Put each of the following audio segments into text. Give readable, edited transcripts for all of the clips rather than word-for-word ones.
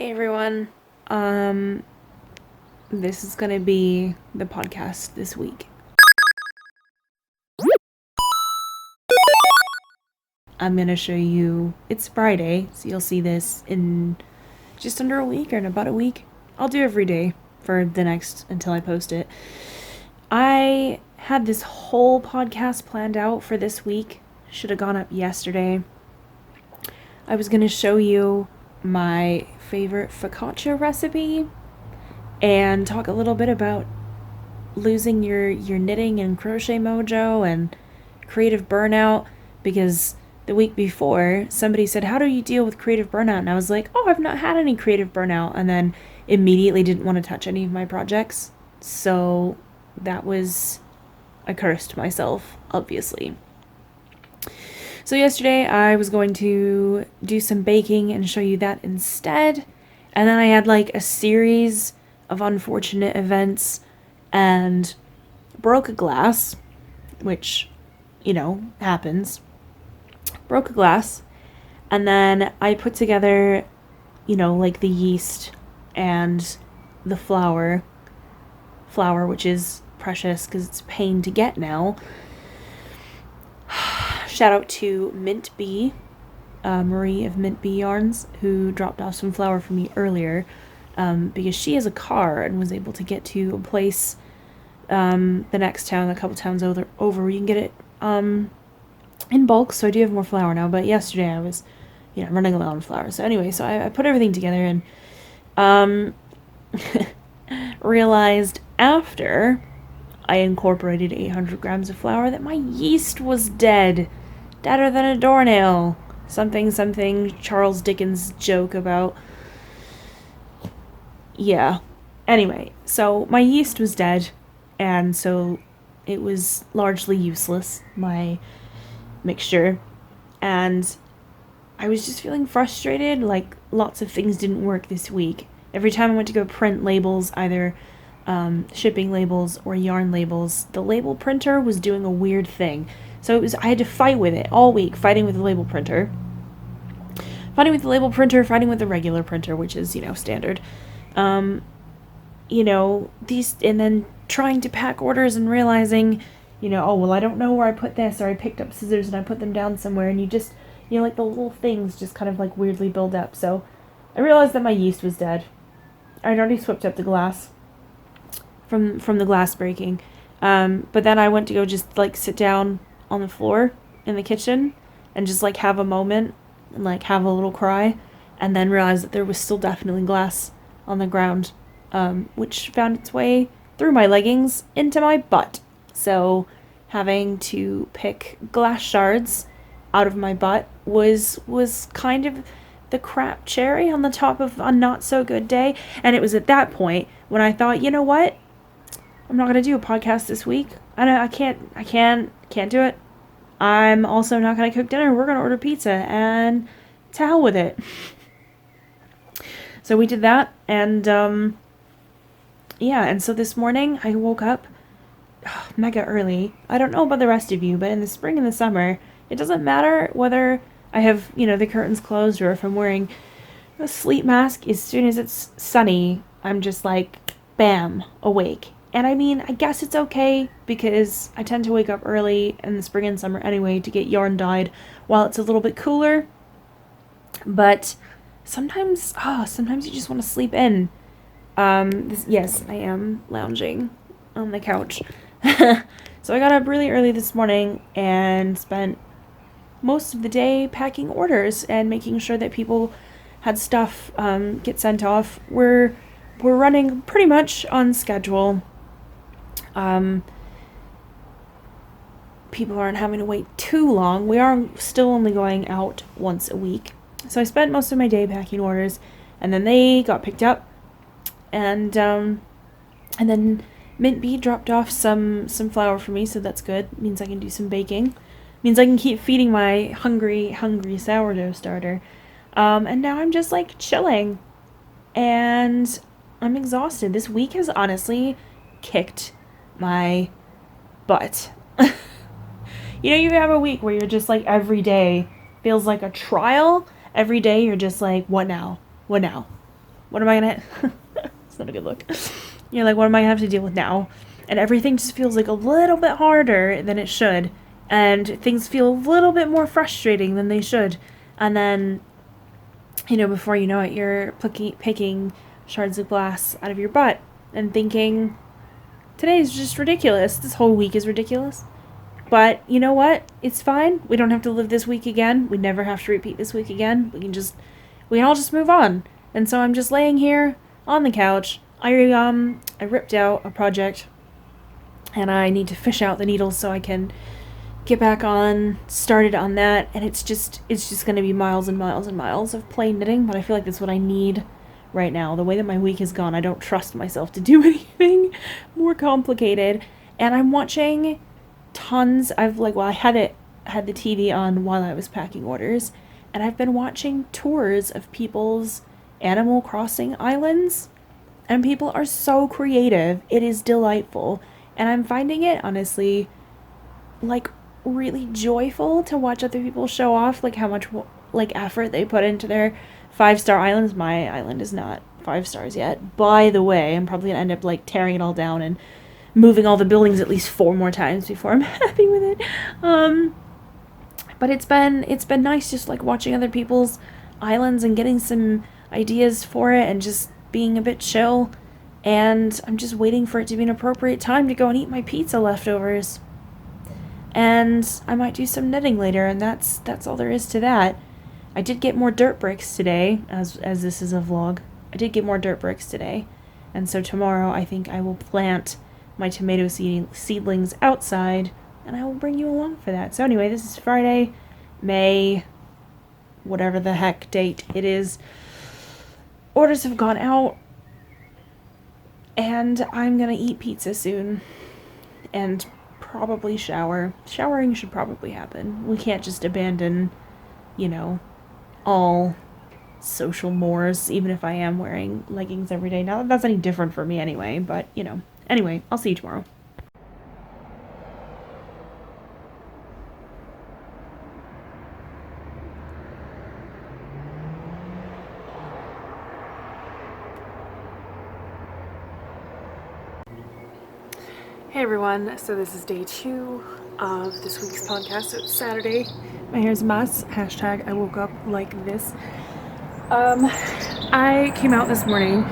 Hey everyone. Um, this is gonna be the podcast this week. I'm gonna show you, it's Friday, so you'll see this in just under a week or in about a week. I'll do every day for the next until I post it. I had this whole podcast planned out for this week. Should have gone up yesterday. I was gonna show you my favorite focaccia recipe and talk a little bit about losing your knitting and crochet mojo and creative burnout, because the week before somebody said, how do you deal with creative burnout? And I was like, oh, I've not had any creative burnout, and then immediately didn't want to touch any of my projects. So that was, I cursed myself, obviously. So yesterday I was going to do some baking and show you that instead. And then I had like a series of unfortunate events and broke a glass, which, happens. Broke a glass. And then I put together, like the yeast and the flour, which is precious because it's a pain to get now. Shout out to Mint Bee, Marie of Mint Bee Yarns, who dropped off some flour for me earlier, because she has a car and was able to get to a place, the next town, a couple towns over, where you can get it in bulk. So I do have more flour now, but yesterday I was, running low on flour. So anyway, so I put everything together and realized after I incorporated 800 grams of flour that my yeast was deader than a doornail. Something Charles Dickens joke about. Yeah. Anyway, so my yeast was dead, and so it was largely useless, my mixture. And I was just feeling frustrated, like lots of things didn't work this week. Every time I went to go print labels, either shipping labels or yarn labels, the label printer was doing a weird thing. So I had to fight with it all week, fighting with the label printer. Fighting with the regular printer, which is, standard. These, and then trying to pack orders and realizing, oh, well, I don't know where I put this, or I picked up scissors and I put them down somewhere, and you just, like the little things just kind of like weirdly build up. So I realized that my yeast was dead. I'd already swept up the glass from the glass breaking. But then I went to go just like sit down on the floor in the kitchen and just like have a moment and like have a little cry, and then realized that there was still definitely glass on the ground, which found its way through my leggings into my butt. So having to pick glass shards out of my butt was kind of the crap cherry on the top of a not so good day. And it was at that point when I thought, you know what? I'm not going to do a podcast this week. I can't do it. I'm also not going to cook dinner. We're going to order pizza, and to hell with it. So we did that, and and so this morning I woke up mega early. I don't know about the rest of you, but in the spring and the summer, it doesn't matter whether I have, the curtains closed or if I'm wearing a sleep mask. As soon as it's sunny, I'm just like, bam, awake. And I mean, I guess it's okay because I tend to wake up early in the spring and summer anyway to get yarn dyed while it's a little bit cooler. But sometimes you just want to sleep in. Yes, I am lounging on the couch. So I got up really early this morning and spent most of the day packing orders and making sure that people had stuff get sent off. We're running pretty much on schedule. People aren't having to wait too long. We are still only going out once a week. So I spent most of my day packing orders, and then they got picked up, and then Mint Bee dropped off some flour for me, so that's good. It means I can do some baking. It means I can keep feeding my hungry sourdough starter. And now I'm just like chilling, and I'm exhausted. This week has honestly kicked my butt. You have a week where you're just like every day feels like a trial. Every day you're just like, what now? what am I gonna, it's not a good look. You're like, what am I gonna have to deal with now? And everything just feels like a little bit harder than it should. And things feel a little bit more frustrating than they should. And then, you know, before you know it, you're picking shards of glass out of your butt and thinking, today is just ridiculous. This whole week is ridiculous. But you know what? It's fine. We don't have to live this week again. We never have to repeat this week again. We can all just move on. And so I'm just laying here on the couch. I ripped out a project and I need to fish out the needles so I can get back started on that. And it's just going to be miles and miles and miles of plain knitting, but I feel like that's what I need right now. The way that my week has gone, I don't trust myself to do anything more complicated. And I'm watching tons. I had the TV on while I was packing orders, and I've been watching tours of people's Animal Crossing islands, and people are so creative. It is delightful, and I'm finding it honestly like really joyful to watch other people show off like how much like effort they put into their 5-star islands. My island is not 5 stars yet, by the way. I'm probably gonna end up like tearing it all down and moving all the buildings at least 4 more times before I'm happy with it. But it's been nice just like watching other people's islands and getting some ideas for it and just being a bit chill. And I'm just waiting for it to be an appropriate time to go and eat my pizza leftovers. And I might do some knitting later, and that's all there is to that. I did get more dirt bricks today, as this is a vlog. I did get more dirt bricks today. And so tomorrow I think I will plant my tomato seedlings outside, and I will bring you along for that. So anyway, this is Friday, May, whatever the heck date it is. Orders have gone out, and I'm gonna eat pizza soon, and probably shower. Showering should probably happen. We can't just abandon, you know, all social mores, even if I am wearing leggings every day. Not that that's any different for me anyway, but, you know. Anyway, I'll see you tomorrow. Hey everyone, so this is day 2 of this week's podcast. So it's Saturday. My hair's a mess. Hashtag I woke up like this. I came out this morning.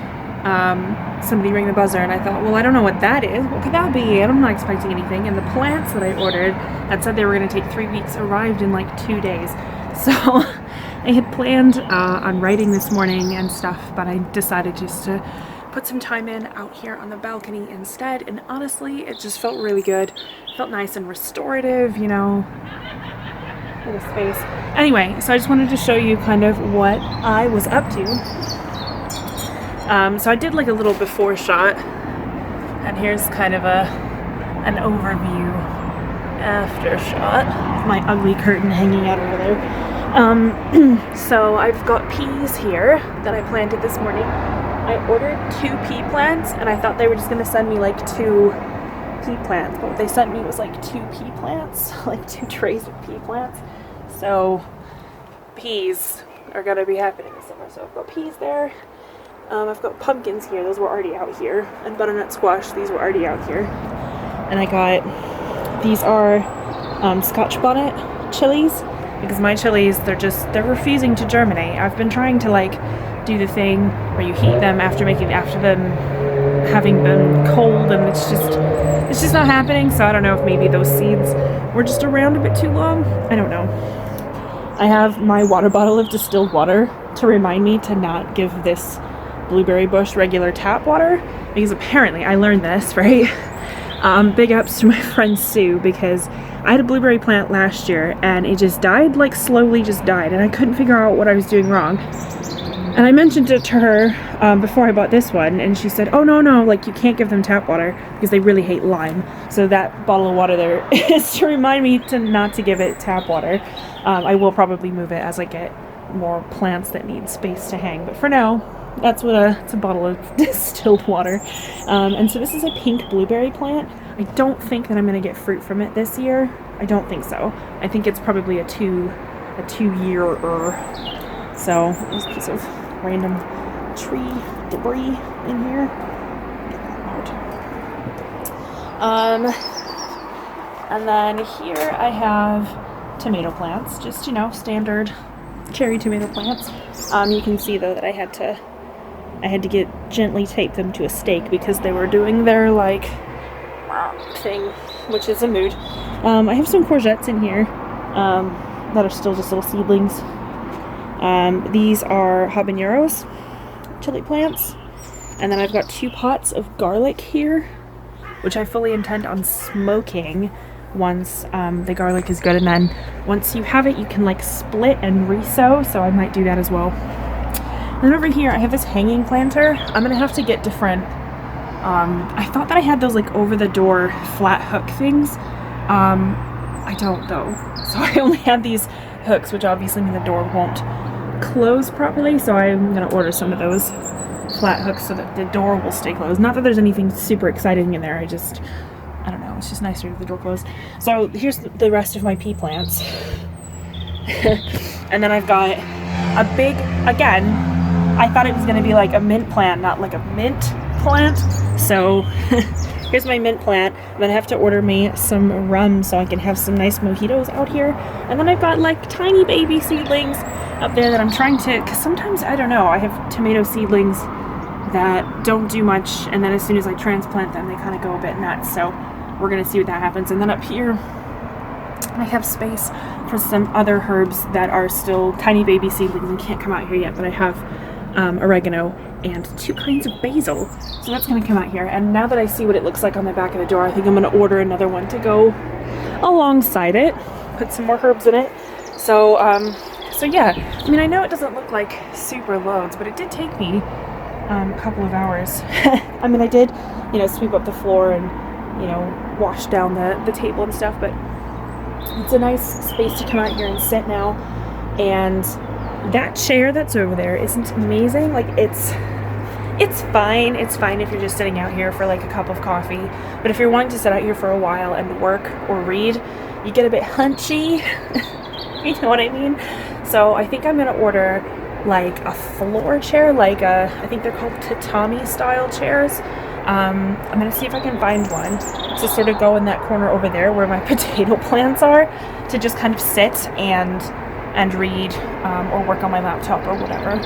Somebody rang the buzzer and I thought, well, I don't know what that is. What could that be? I'm not expecting anything. And the plants that I ordered that said they were going to take 3 weeks arrived in like 2 days. So I had planned on writing this morning and stuff, but I decided just to put some time in out here on the balcony instead. And honestly, it just felt really good. It felt nice and restorative, you know, for the space. Anyway, so I just wanted to show you kind of what I was up to. So I did like a little before shot, and here's kind of an overview after shot of my ugly curtain hanging out over there. So I've got peas here that I planted this morning. I ordered 2 pea plants, and I thought they were just going to send me like 2 pea plants, but what they sent me was like 2 pea plants, like 2 trays of pea plants. So peas are going to be happening this summer. So I've got peas there. I've got pumpkins here, those were already out here, and butternut squash, these were already out here. And I got, these are Scotch bonnet chilies, because my chilies, they're refusing to germinate. I've been trying to like do the thing where you heat them after them having been cold, and it's just not happening. So I don't know if maybe those seeds were just around a bit too long. I don't know. I have my water bottle of distilled water to remind me to not give this blueberry bush regular tap water, because apparently I learned this, right? Big ups to my friend Sue, because I had a blueberry plant last year and it just died, like slowly just died, and I couldn't figure out what I was doing wrong. And I mentioned it to her before I bought this one, and she said, oh no, like you can't give them tap water because they really hate lime. So that bottle of water there is to remind me not to give it tap water. I will probably move it as I get more plants that need space to hang, but for now, that's what it's a bottle of distilled water. And so this is a pink blueberry plant. I don't think that I'm going to get fruit from it this year. I don't think so. I think it's probably a 2 year. So this piece of random tree debris in here. Get that out. And then here I have tomato plants, just, you know, standard cherry tomato plants. You can see though that I had to gently tape them to a stake because they were doing their like thing, which is a mood. I have some courgettes in here that are still just little seedlings. These are habaneros, chili plants, and then I've got 2 pots of garlic here, which I fully intend on smoking once the garlic is good, and then once you have it you can like split and resow, so I might do that as well. And then over here I have this hanging planter. I'm gonna have to get different I thought that I had those like over the door flat hook things. I don't though, so I only have these hooks, which obviously mean the door won't close properly, so I'm gonna order some of those flat hooks so that the door will stay closed. Not that there's anything super exciting in there, I don't know, it's just nicer with the door closed. So here's the rest of my pea plants. And then I've got a big, again, I thought it was going to be like a mint plant, not like a mint plant. So here's my mint plant. And then I have to order me some rum so I can have some nice mojitos out here. And then I've got like tiny baby seedlings up there that I'm trying to, because sometimes, I don't know, I have tomato seedlings that don't do much, and then as soon as I transplant them they kind of go a bit nuts, so we're gonna see what that happens. And then up here I have space for some other herbs that are still tiny baby seedlings and can't come out here yet, but I have oregano and 2 kinds of basil, so that's gonna come out here. And now that I see what it looks like on the back of the door, I think I'm gonna order another one to go alongside it, put some more herbs in it. So so yeah, I mean, I know it doesn't look like super loads, but it did take me a couple of hours. I mean, I did, you know, sweep up the floor and, you know, wash down the table and stuff, but it's a nice space to come out here and sit now. And that chair that's over there isn't amazing. Like, it's fine. It's fine if you're just sitting out here for like a cup of coffee, but if you're wanting to sit out here for a while and work or read, you get a bit hunchy. You know what I mean? So I think I'm gonna order like a floor chair, like I think they're called tatami style chairs. I'm gonna see if I can find one to sort of go in that corner over there where my potato plants are, to just kind of sit and read or work on my laptop or whatever.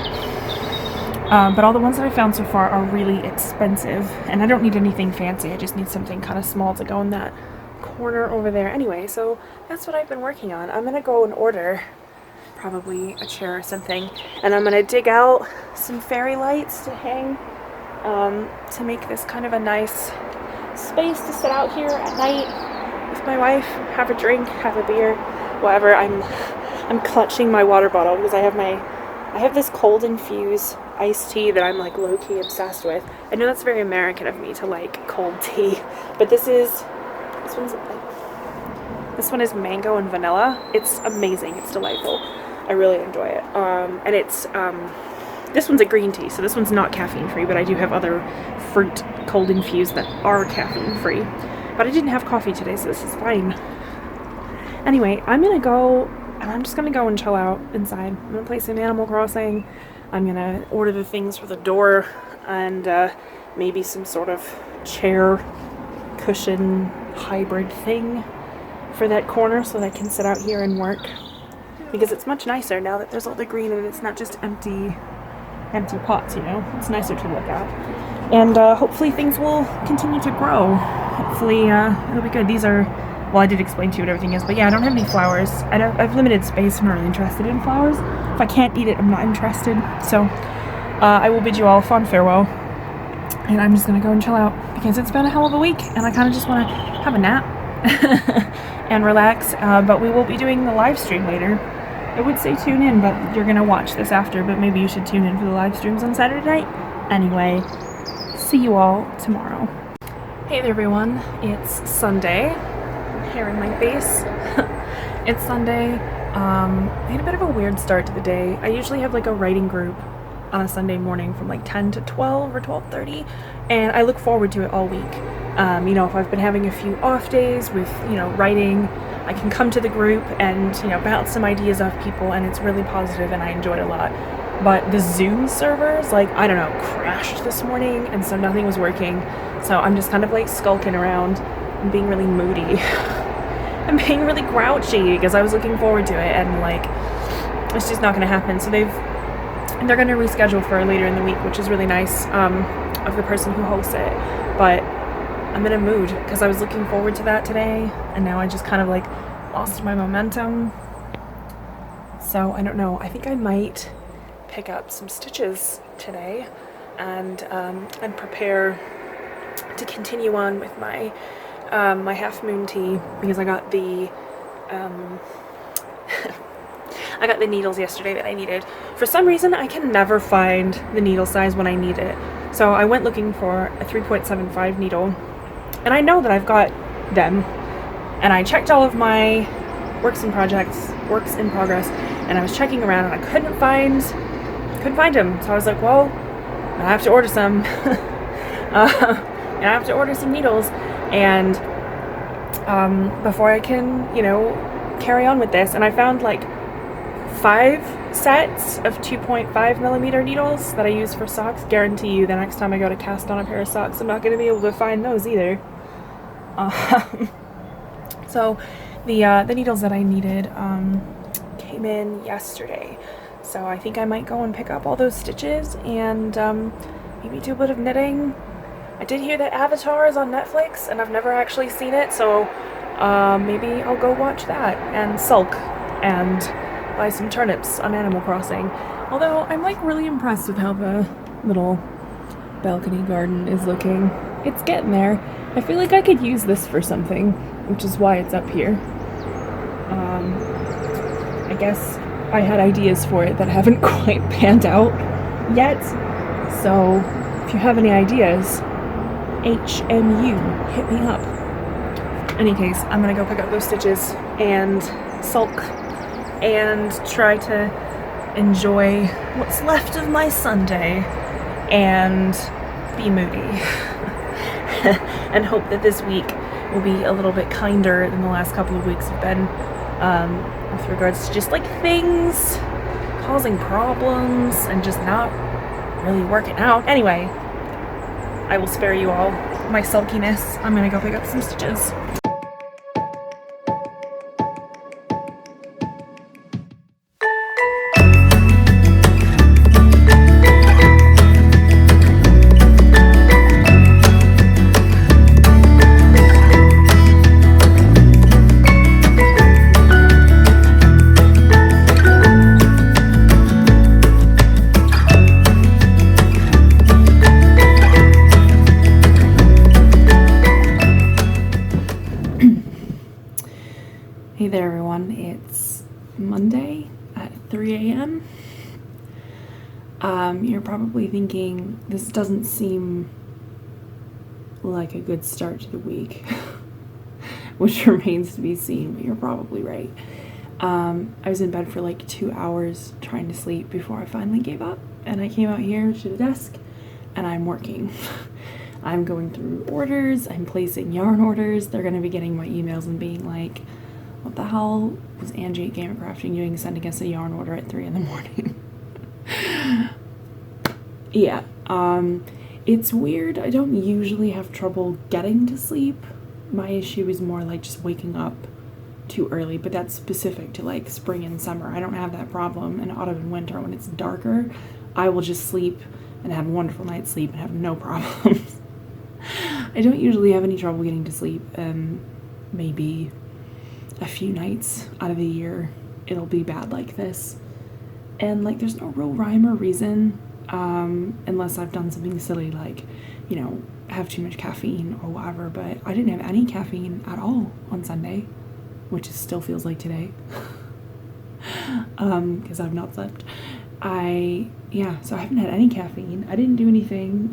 But all the ones that I found so far are really expensive, and I don't need anything fancy. I just need something kind of small to go in that corner over there. Anyway, so that's what I've been working on. I'm gonna go and order probably a chair or something, and I'm gonna dig out some fairy lights to hang to make this kind of a nice space to sit out here at night with my wife, have a drink, have a beer, whatever. I'm clutching my water bottle because I have this cold infused iced tea that I'm like low-key obsessed with. I know that's very American of me to like cold tea, but this one is mango and vanilla. It's amazing. It's delightful. I really enjoy it. And it's this one's a green tea, so this one's not caffeine free, but I do have other fruit cold infused that are caffeine free. But I didn't have coffee today, so this is fine. Anyway, I'm gonna go, and I'm just gonna go and chill out inside. I'm gonna play some Animal Crossing. I'm gonna order the things for the door, and maybe some sort of chair cushion hybrid thing for that corner so that I can sit out here and work, because it's much nicer now that there's all the green and it's not just empty pots, you know. It's nicer to look at, and hopefully things will continue to grow. Hopefully it'll be good. These are, well, I did explain to you what everything is, but yeah, I don't have any flowers. I have limited space. I'm not really interested in flowers. If I can't eat it, I'm not interested. So I will bid you all a fond farewell, and I'm just gonna go and chill out because it's been a hell of a week, and I kind of just want to have a nap and relax. But we will be doing the live stream later. I would say tune in, but you're gonna watch this after, but maybe you should tune in for the live streams on Saturday night. Anyway, see you all tomorrow. Hey there everyone, it's Sunday. Hair in my face. It's Sunday. I had a bit of a weird start to the day. I usually have like a writing group on a Sunday morning from like 10 to 12 or 12:30, and I look forward to it all week. You know, if I've been having a few off days with, you know, writing, I can come to the group and, you know, bounce some ideas off people, and it's really positive and I enjoy it a lot. but the Zoom servers, like, I don't know, crashed this morning, and so nothing was working. So I'm just kind of like skulking around and being really moody. I'm being really grouchy because I was looking forward to it, and like, it's just not going to happen. So they're going to reschedule for later in the week, which is really nice, of the person who hosts it. But I'm in a mood because I was looking forward to that today, and now I just kind of like lost my momentum. So I don't know. I think I might pick up some stitches today and prepare to continue on with my my half moon tea, because I got the I got the needles yesterday that I needed. For some reason, I can never find the needle size when I need it. So I went looking for a 3.75 needle, and I know that I've got them. And I checked all of my works in progress, and I was checking around, and I couldn't find them. So I was like, well, I have to order some. And I have to order some needles, and before I can, carry on with this. And I found like 5 sets of 2.5 millimeter needles that I use for socks. Guarantee you the next time I go to cast on a pair of socks, I'm not going to be able to find those either. So the needles that I needed came in yesterday. So I think I might go and pick up all those stitches and maybe do a bit of knitting. I did hear that Avatar is on Netflix, and I've never actually seen it, so maybe I'll go watch that and sulk and buy some turnips on Animal Crossing. Although I'm like really impressed with how the little balcony garden is looking. It's getting there. I feel like I could use this for something, which is why it's up here. I guess I had ideas for it that haven't quite panned out yet. So if you have any ideas, HMU, hit me up. In any case, I'm gonna go pick up those stitches and sulk and try to enjoy what's left of my Sunday and be moody. And hope that this week will be a little bit kinder than the last couple of weeks have been, with regards to just like things causing problems and just not really working out. Anyway, I will spare you all my sulkiness. I'm gonna go pick up some stitches. Hey there everyone, it's Monday at 3 a.m. You're probably thinking, this doesn't seem like a good start to the week, which remains to be seen, but you're probably right. I was in bed for like 2 hours trying to sleep before I finally gave up, and I came out here to the desk and I'm working. I'm going through orders, I'm placing yarn orders. They're going to be getting my emails and being like, what the hell was Angie at Game of Crafting doing sending us a yarn order at 3 in the morning? Yeah, it's weird. I don't usually have trouble getting to sleep. My issue is more like just waking up too early, but that's specific to like spring and summer. I don't have that problem in autumn and winter. When it's darker, I will just sleep and have a wonderful night's sleep and have no problems. I don't usually have any trouble getting to sleep, and maybe a few nights out of the year it'll be bad like this, and like there's no real rhyme or reason, unless I've done something silly like, have too much caffeine or whatever. But I didn't have any caffeine at all on Sunday, which still feels like today, because I've not slept. So I haven't had any caffeine. I didn't do anything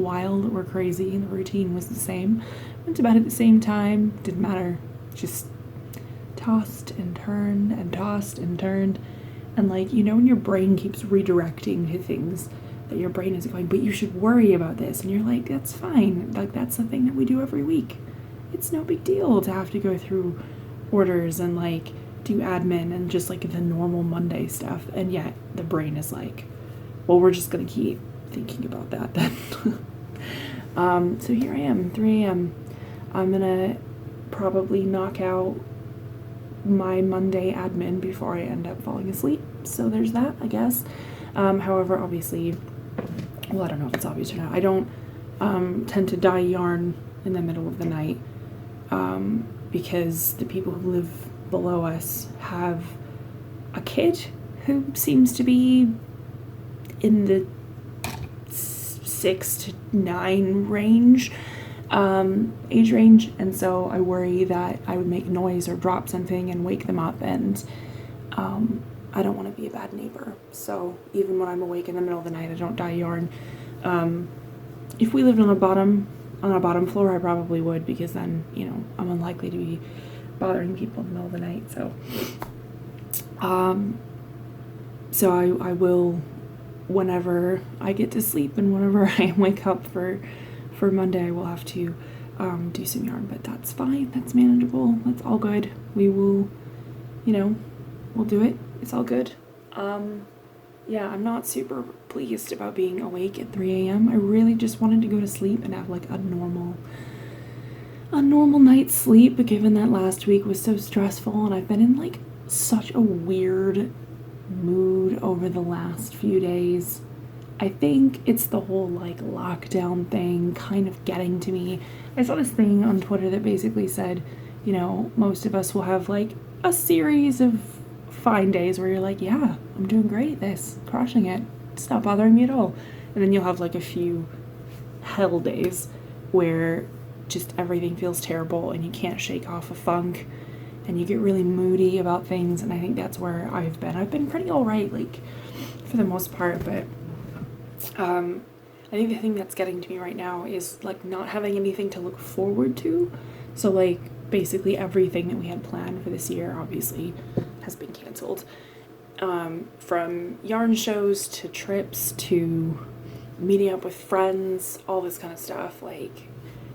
wild or crazy, and the routine was the same. Went to bed at the same time, didn't matter, just tossed and turned and tossed and turned. And like, when your brain keeps redirecting to things that your brain is going, but you should worry about this, and you're like, that's fine, like that's the thing that we do every week. It's no big deal to have to go through orders and like do admin and just like the normal Monday stuff. And yet the brain is like, Well, we're just gonna keep thinking about that then. So here I am, 3 a.m. I'm gonna probably knock out my Monday admin before I end up falling asleep. So there's that, I guess. However, obviously, well, I don't know if it's obvious or not. I don't tend to dye yarn in the middle of the night because the people who live below us have a kid who seems to be in the 6 to 9 range, age range, and so I worry that I would make noise or drop something and wake them up, and I don't want to be a bad neighbor. So even when I'm awake in the middle of the night, I don't dye yarn. If we lived on a bottom floor, I probably would, because then, you know, I'm unlikely to be bothering people in the middle of the night. So I will, whenever I get to sleep and whenever I wake up for Monday, I will have to do some yarn, but that's fine. That's manageable. That's all good. We will, you know, we'll do it. It's all good. Yeah, I'm not super pleased about being awake at 3 a.m. I really just wanted to go to sleep and have like a normal night's sleep, but given that last week was so stressful and I've been in like such a weird mood over the last few days. I think it's the whole like lockdown thing kind of getting to me. I saw this thing on Twitter that basically said, you know, most of us will have like a series of fine days where you're like, yeah, I'm doing great at this, crushing it, it's not bothering me at all. And then you'll have like a few hell days where just everything feels terrible and you can't shake off a funk and you get really moody about things. And I think that's where I've been pretty all right, like for the most part, but I think the thing that's getting to me right now is like not having anything to look forward to. So like basically everything that we had planned for this year obviously has been canceled, from yarn shows to trips to meeting up with friends, all this kind of stuff. Like,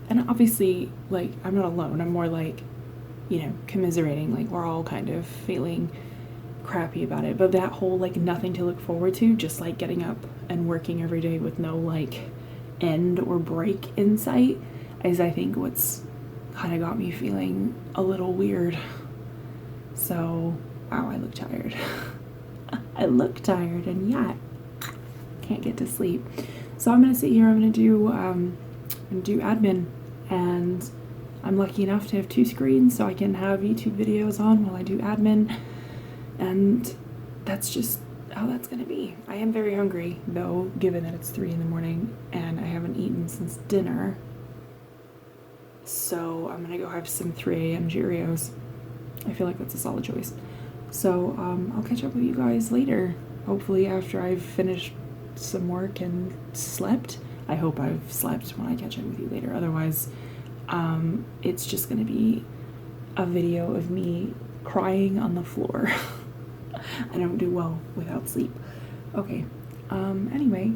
and obviously like I'm not alone, I'm more like, you know, commiserating, like we're all kind of feeling crappy about it, but that whole like nothing to look forward to, just like getting up and working every day with no like end or break in sight, is I think what's kind of got me feeling a little weird. So wow, I look tired. I look tired, and yet can't get to sleep. So I'm gonna sit here, I'm gonna do admin, and I'm lucky enough to have 2 screens so I can have YouTube videos on while I do admin, and that's just how that's gonna be. I am very hungry though, given that it's 3 in the morning and I haven't eaten since dinner. So I'm gonna go have some 3 a.m. Cheerios. I feel like that's a solid choice. So I'll catch up with you guys later, hopefully after I've finished some work and slept. I hope I've slept when I catch up with you later. Otherwise, it's just gonna be a video of me crying on the floor. I don't do well without sleep. Okay, anyway,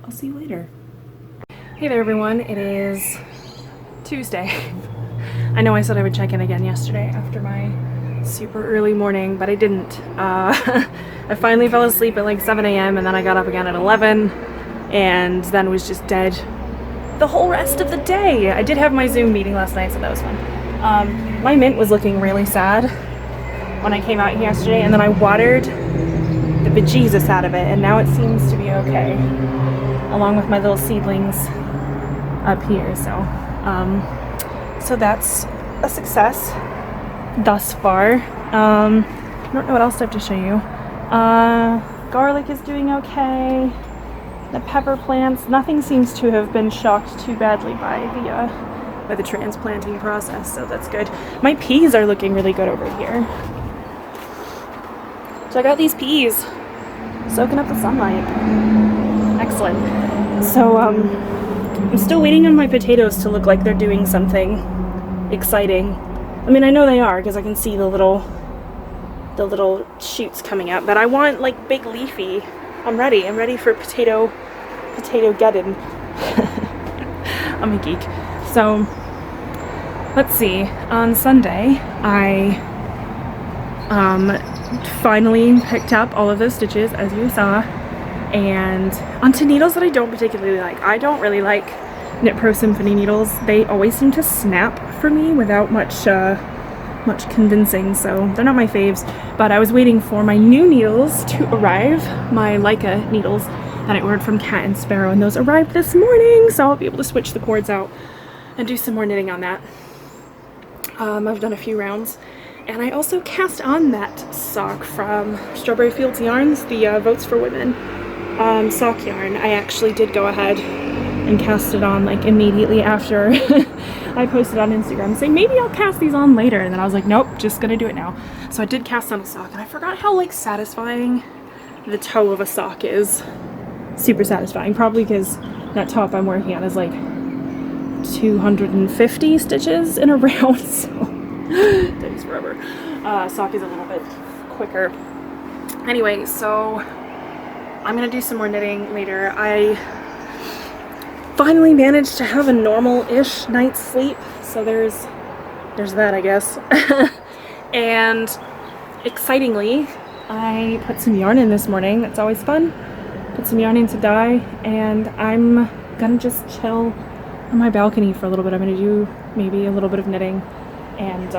I'll see you later. Hey there everyone, it is Tuesday. I know I said I would check in again yesterday after my super early morning, but I didn't. I finally fell asleep at like 7 a.m. and then I got up again at 11 and then was just dead the whole rest of the day. I did have my Zoom meeting last night, so that was fun. My mint was looking really sad when I came out here yesterday, and then I watered the bejesus out of it, and now it seems to be okay, along with my little seedlings up here. So that's a success thus far. I don't know what else I have to show you. Garlic is doing okay. The pepper plants, nothing seems to have been shocked too badly by the transplanting process, so that's good. My peas are looking really good over here. Check out these peas, soaking up the sunlight. Excellent. So I'm still waiting on my potatoes to look like they're doing something exciting. I mean, I know they are because I can see the little shoots coming out, but I want like big leafy. I'm ready for potato getting. I'm a geek. So let's see, on Sunday I finally picked up all of those stitches, as you saw, and onto needles that I don't particularly like. I don't really like Knit Pro Symphony needles. They always seem to snap for me without much convincing, so they're not my faves. But I was waiting for my new needles to arrive, my Leica needles that I ordered from Cat and Sparrow, and those arrived this morning, so I'll be able to switch the cords out and do some more knitting on that. I've done a few rounds, and I also cast on that sock from Strawberry Fields Yarns, the Votes for Women sock yarn. I actually did go ahead and cast it on like immediately after I posted on Instagram saying maybe I'll cast these on later, and then I was like, nope, just gonna do it now. So I did cast on a sock, and I forgot how like satisfying the toe of a sock is. Super satisfying, probably because that top I'm working on is like 250 stitches in a round, so it takes forever. Sock is a little bit quicker. Anyway, so I'm gonna do some more knitting later. I finally managed to have a normal-ish night's sleep, so there's that, I guess. And excitingly, I put some yarn in this morning. That's always fun. Put some yarn in to dye, and I'm gonna just chill on my balcony for a little bit. I'm gonna do maybe a little bit of knitting, and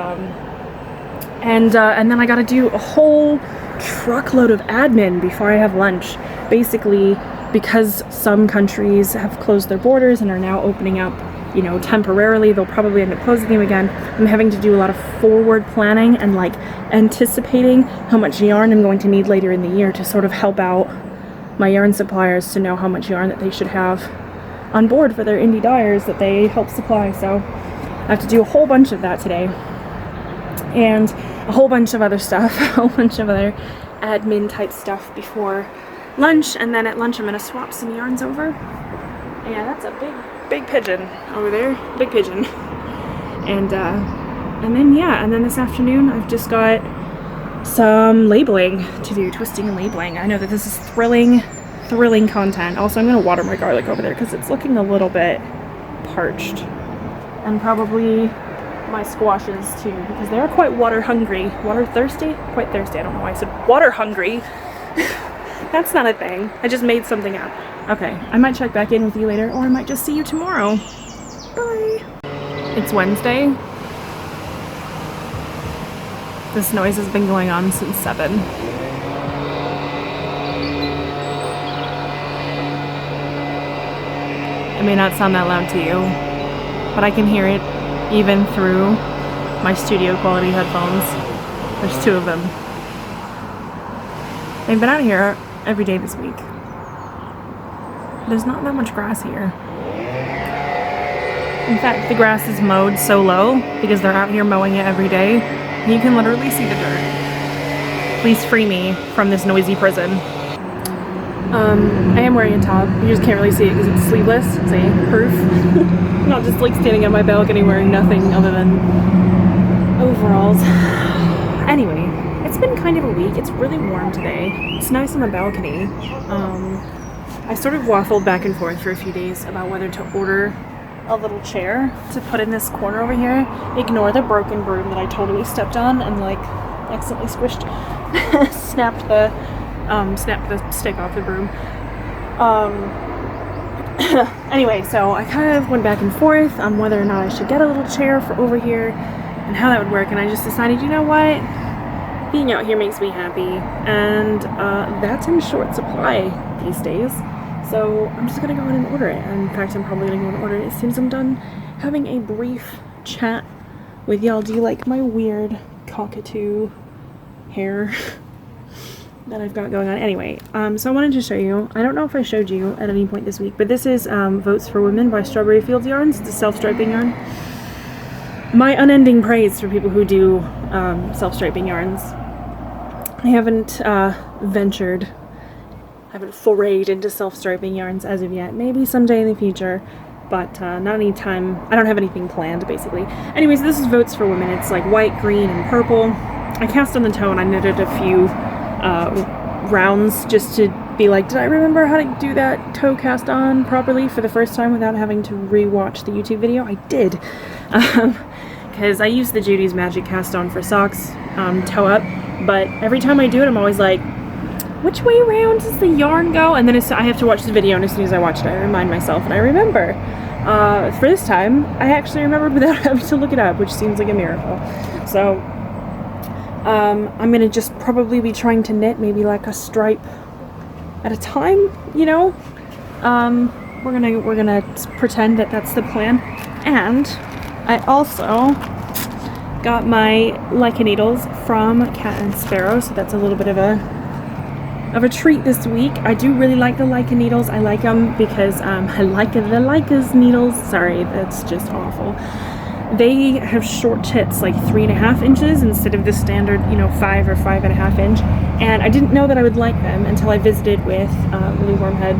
then I gotta do a whole truckload of admin before I have lunch. Basically, because some countries have closed their borders and are now opening up, you know, temporarily, they'll probably end up closing them again. I'm having to do a lot of forward planning and like anticipating how much yarn I'm going to need later in the year to sort of help out my yarn suppliers to know how much yarn that they should have on board for their indie dyers that they help supply. So I have to do a whole bunch of that today, and a whole bunch of other stuff, a whole bunch of other admin type stuff before lunch. And then at lunch I'm gonna swap some yarns over. Yeah, that's a big pigeon over there, big pigeon. And then yeah, and then this afternoon I've just got some labeling to do, twisting and labeling. I know that this is thrilling content. Also, I'm gonna water my garlic over there because it's looking a little bit parched, and probably my squashes too, because they're quite water hungry. Water thirsty? Quite thirsty. I don't know why I said water hungry. That's not a thing. I just made something up. Okay, I might check back in with you later, or I might just see you tomorrow. Bye. It's Wednesday. This noise has been going on since 7. It may not sound that loud to you, but I can hear it even through my studio quality headphones. There's 2 of them. They've been out here every day this week. There's not that much grass here. In fact, the grass is mowed so low because they're out here mowing it every day. You can literally see the dirt. Please free me from this noisy prison. I am wearing a top. You just can't really see it because it's sleeveless. See, proof. I'm not just like standing at my balcony wearing nothing other than overalls. Anyway, it's been kind of a week. It's really warm today. It's nice on the balcony. I sort of waffled back and forth for a few days about whether to order a little chair to put in this corner over here. Ignore the broken broom that I totally stepped on and like accidentally squished, snapped the stick off the broom. Anyway, so I kind of went back and forth on whether or not I should get a little chair for over here and how that would work, and I just decided, you know what, being out here makes me happy, and that's in short supply these days. So I'm just gonna go in and order it. And in fact, I'm probably gonna go and order it as soon as I'm done having a brief chat with y'all. Do you like my weird cockatoo hair that I've got going on? Anyway, so I wanted to show you, I don't know if I showed you at any point this week, but this is Votes for Women by Strawberry Fields Yarns. It's a self-striping yarn. My unending praise for people who do self-striping yarns. I haven't forayed into self-striping yarns as of yet. Maybe someday in the future, but not any time. I don't have anything planned, basically. Anyways, this is Votes for Women. It's like white, green, and purple. I cast on the toe and I knitted a few rounds just to be like, did I remember how to do that toe cast on properly for the first time without having to re-watch the YouTube video? I did. Because I use the Judy's Magic cast on for socks, toe up, but every time I do it, I'm always like, which way around does the yarn go? And then I have to watch the video, and as soon as I watch it, I remind myself, and I remember. For this time, I actually remembered without having to look it up, which seems like a miracle. So, I'm gonna just probably be trying to knit maybe like a stripe at a time, you know? We're gonna pretend that that's the plan. And I also got my Leica needles from Cat and Sparrow, so that's a little bit of a treat this week. I do really like the Leica needles. I like them because I like the Leica's needles. Sorry, that's just awful. They have short tips, like 3.5 inches instead of the standard, 5 or 5.5 inch. And I didn't know that I would like them until I visited with Lily Wormhead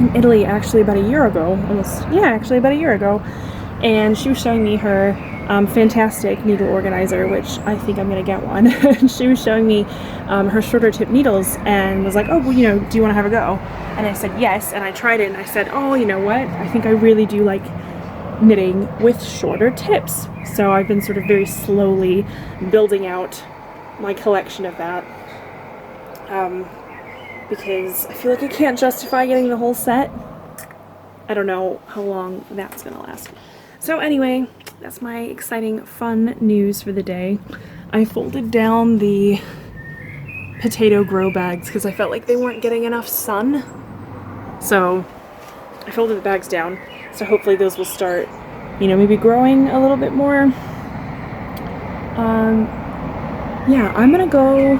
in Italy, actually about a year ago. About a year ago. And she was showing me her fantastic needle organizer, which I think I'm gonna get one. She was showing me her shorter tip needles and was like, oh, well, do you want to have a go? And I said yes, and I tried it, and I said, oh, you know what? I think I really do like knitting with shorter tips. So I've been sort of very slowly building out my collection of that, because I feel like I can't justify getting the whole set. I don't know how long that's gonna last. So anyway, that's my exciting, fun news for the day. I folded down the potato grow bags because I felt like they weren't getting enough sun. So I folded the bags down. So hopefully those will start, maybe growing a little bit more. Yeah, I'm gonna go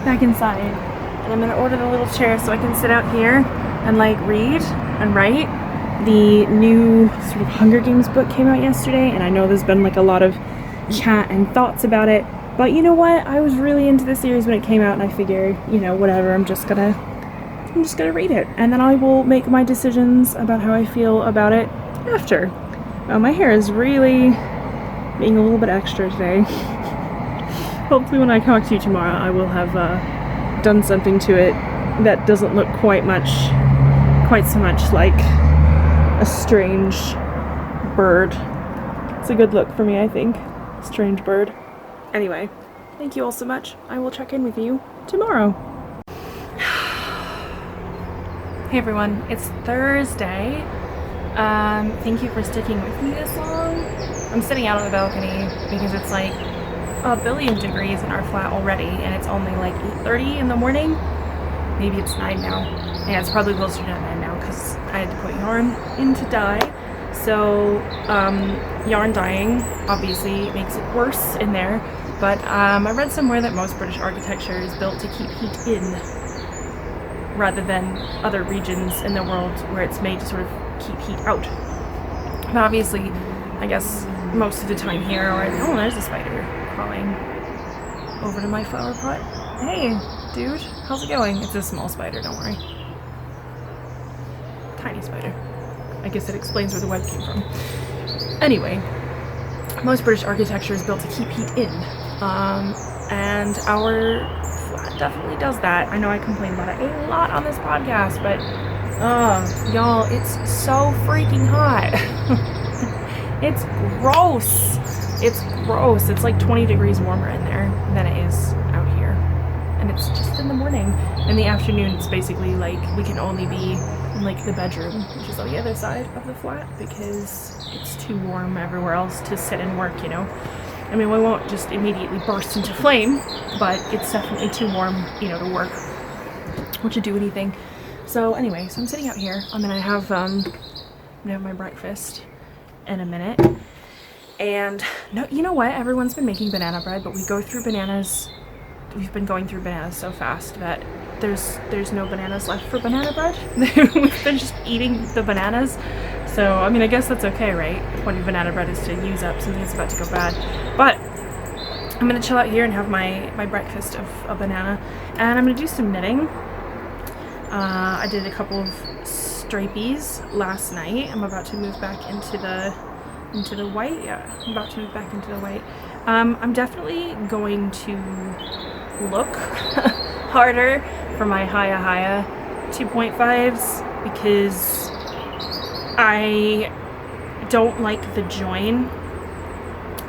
back inside and I'm gonna order the little chair so I can sit out here and like read and write. The new sort of Hunger Games book came out yesterday, and I know there's been like a lot of chat and thoughts about it, but you know what? I was really into the series when it came out, and I figured, whatever, I'm just gonna read it, and then I will make my decisions about how I feel about it after. Oh, my hair is really being a little bit extra today. Hopefully when I talk to you tomorrow, I will have done something to it that doesn't look quite so much like a strange bird. It's a good look for me, I think. Strange bird. Anyway, thank you all so much. I will check in with you tomorrow. Hey everyone, it's Thursday. Thank you for sticking with me this long. I'm sitting out on the balcony because it's like 1 billion degrees in our flat already, and it's only like 8:30 in the morning. Maybe it's 9 now. Yeah, it's probably closer to 9 now because I had to put yarn in to dye. So yarn dyeing obviously makes it worse in there, but I read somewhere that most British architecture is built to keep heat in rather than other regions in the world where it's made to sort of keep heat out. But obviously, I guess most of the time here, oh, there's a spider crawling over to my flower pot. Hey, dude, how's it going? It's a small spider, don't worry. Tiny spider. I guess it explains where the web came from. Anyway, most British architecture is built to keep heat in, and our flat definitely does that. I know I complain about it a lot on this podcast, but y'all, it's so freaking hot. It's gross. It's gross. It's like 20 degrees warmer in there than it is out here. And it's just in the morning. In the afternoon, it's basically like we can only be in like the bedroom, which is on the other side of the flat, because it's too warm everywhere else to sit and work, I mean, we won't just immediately burst into flame, but it's definitely too warm, to work or to do anything. So anyway, so I'm sitting out here. I'm gonna have my breakfast in a minute. And no, you know what? Everyone's been making banana bread, but we've been going through bananas so fast that there's no bananas left for banana bread. We've been just eating the bananas. So, I mean, I guess that's okay, right? The point of banana bread is to use up something that's about to go bad. But I'm gonna chill out here and have my breakfast of a banana. And I'm gonna do some knitting. I did a couple of stripies last night. I'm about to move back into the white. Yeah, I'm about to move back into the white. I'm definitely going to look harder for my Haya 2.5s because I don't like the join.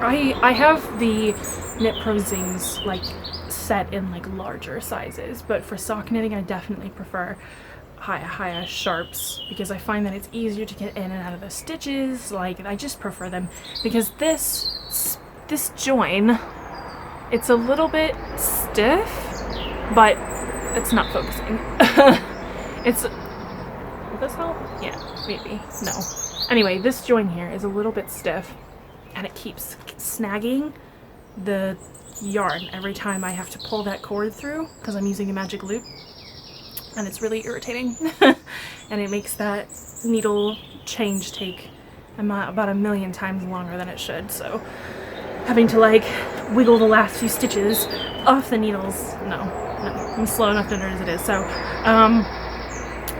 I have the Knit Pro Zings like set in like larger sizes, but for sock knitting I definitely prefer higher sharps because I find that it's easier to get in and out of the stitches. Like, I just prefer them because this join, it's a little bit stiff, but it's not focusing. Will this help? Yeah, maybe. No. Anyway, this join here is a little bit stiff and it keeps snagging the yarn every time I have to pull that cord through because I'm using a magic loop, and it's really irritating. And it makes that needle change take about 1,000,000 times longer than it should, so having to like wiggle the last few stitches off the needles, no, I'm slow enough to knit as it is. So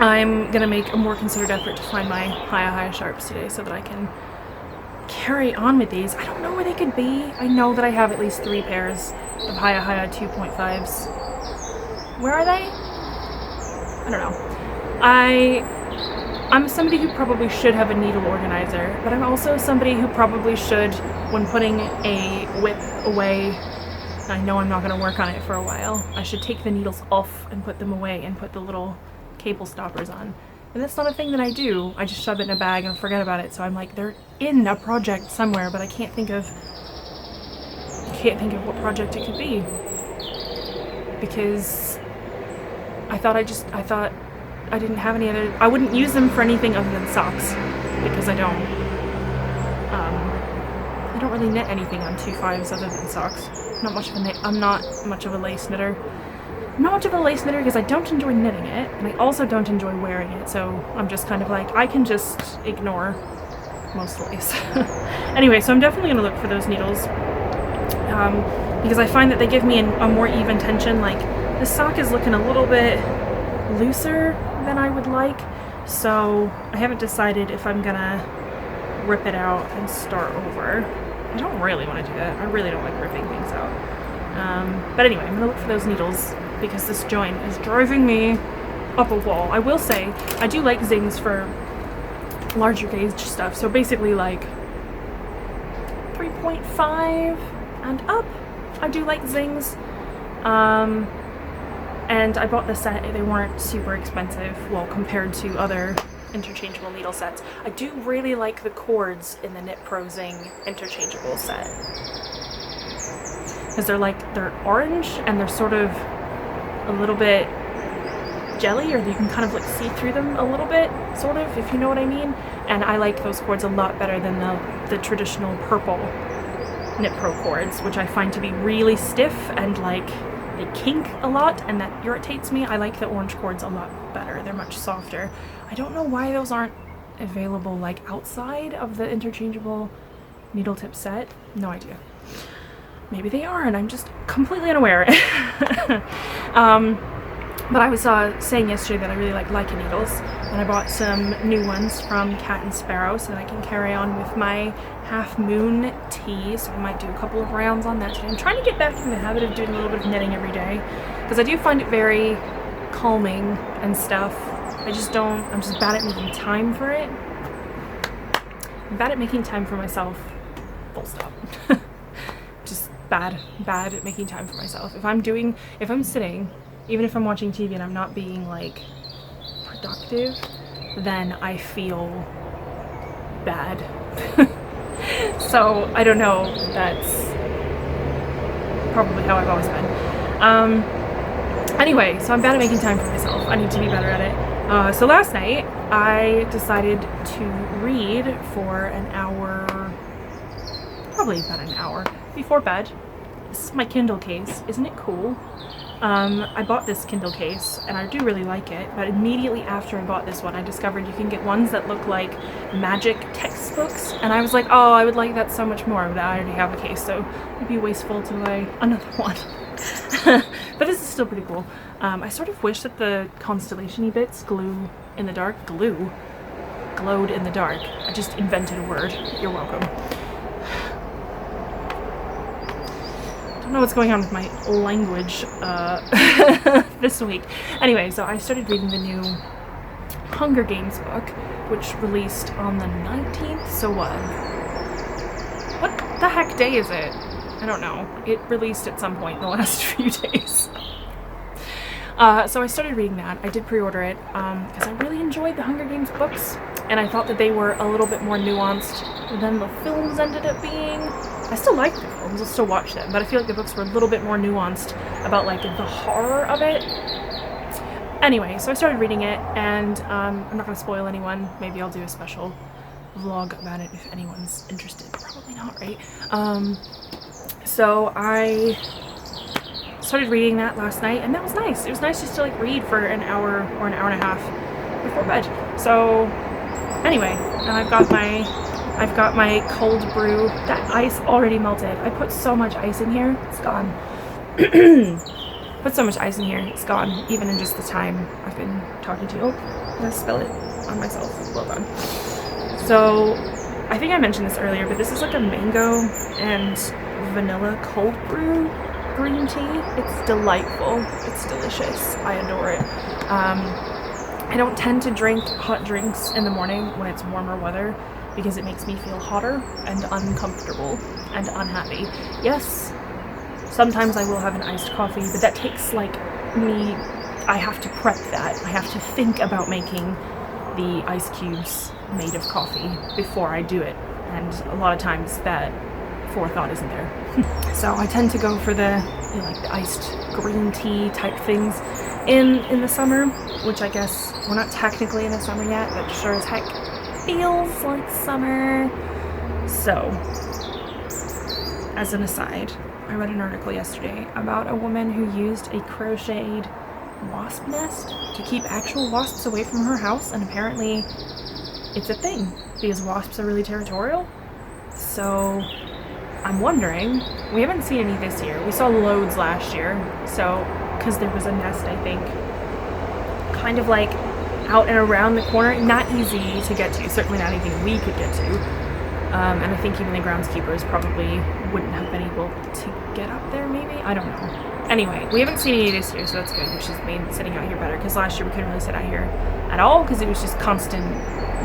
I'm gonna make a more considered effort to find my higher sharps today so that I can carry on with these. I don't know where they could be. I know that I have at least 3 pairs of higher 2.5s. Where are they? I don't know. I'm somebody who probably should have a needle organizer, but I'm also somebody who probably should, when putting a whip away, I know I'm not going to work on it for a while, I should take the needles off and put them away and put the little cable stoppers on. And that's not a thing that I do. I just shove it in a bag and forget about it. So I'm like, they're in a project somewhere, but I can't think of what project it could be. Because I thought I didn't have any other, I wouldn't use them for anything other than socks, because I don't really knit anything on 2.5s other than socks. I'm not much of a lace knitter. I'm not much of a lace knitter because I don't enjoy knitting it, and I also don't enjoy wearing it, so I'm just kind of like, I can just ignore most lace. Anyway, so I'm definitely going to look for those needles, because I find that they give me a more even tension. Like, the sock is looking a little bit looser than I would like, so I haven't decided if I'm gonna rip it out and start over. I don't really want to do that. I really don't like ripping things out. But anyway, I'm gonna look for those needles because this join is driving me up a wall. I will say, I do like zings for larger gauge stuff, so basically like 3.5 and up, I do like zings. And I bought the set, they weren't super expensive, well, compared to other interchangeable needle sets. I do really like the cords in the Knit Pro Zing interchangeable set, because they're orange and they're sort of a little bit jelly, or you can kind of like see through them a little bit, sort of, if you know what I mean. And I like those cords a lot better than the traditional purple Knit Pro cords, which I find to be really stiff and like they kink a lot, and that irritates me. I like the orange cords a lot better. They're much softer. I don't know why those aren't available like outside of the interchangeable needle tip set. No idea. Maybe they are and I'm just completely unaware. But I was saying yesterday that I really like Leica needles, and I bought some new ones from Cat and Sparrow so that I can carry on with my Half Moon tea, so I might do a couple of rounds on that today. I'm trying to get back in the habit of doing a little bit of knitting every day, because I do find it very calming and stuff. I'm just bad at making time for it. I'm bad at making time for myself, full stop. Just bad at making time for myself. If I'm sitting, even if I'm watching TV and I'm not being like productive, then I feel bad. So I don't know, that's probably how I've always been. Anyway, so I'm bad at making time for myself. I need to be better at it. So last night I decided to read for an hour, probably about an hour before bed. This is my Kindle case. Isn't it cool? I bought this Kindle case and I do really like it, but immediately after I bought this one I discovered you can get ones that look like magic textbooks, and I was like, oh, I would like that so much more, but I already have a case, so it'd be wasteful to buy another one. But this is still pretty cool. I sort of wish that the constellation-y bits glowed in the dark. I just invented a word. You're welcome. I don't know what's going on with my language this week. Anyway, so I started reading the new Hunger Games book, which released on the 19th. So what the heck day is it? I don't know. It released at some point in the last few days. So I started reading that. I did pre-order it because I really enjoyed the Hunger Games books, and I thought that they were a little bit more nuanced than the films ended up being. I still like the films, I'll still watch them, but I feel like the books were a little bit more nuanced about like the horror of it. Anyway, so I started reading it, and I'm not going to spoil anyone. Maybe I'll do a special vlog about it if anyone's interested. Probably not, right? So I started reading that last night, and that was nice. It was nice just to like read for an hour or an hour and a half before bed. So anyway, now I've got my cold brew. That ice already melted. I put so much ice in here, it's gone. Put so much ice in here, it's gone, even in just the time I've been talking to you. Oh, I'm gonna spill it on myself. Well done. So, I think I mentioned this earlier, but this is like a mango and vanilla cold brew green tea. It's delightful. It's delicious. I adore it. I don't tend to drink hot drinks in the morning when it's warmer weather because it makes me feel hotter and uncomfortable and unhappy. Yes, sometimes I will have an iced coffee, but that takes like I have to prep that. I have to think about making the ice cubes made of coffee before I do it, and a lot of times that forethought isn't there. So I tend to go for the iced green tea type things in the summer, which I guess we're not technically in the summer yet, but sure as heck feels like summer. So, as an aside, I read an article yesterday about a woman who used a crocheted wasp nest to keep actual wasps away from her house, and apparently it's a thing because wasps are really territorial. So I'm wondering, we haven't seen any this year. We saw loads last year, so because there was a nest, I think, kind of like out and around the corner, not easy to get to, certainly not anything we could get to, and I think even the groundskeepers probably wouldn't have been able to get up there, maybe? I don't know. Anyway, we haven't seen any this year, so that's good, which has made sitting out here better, because last year we couldn't really sit out here at all, because it was just constant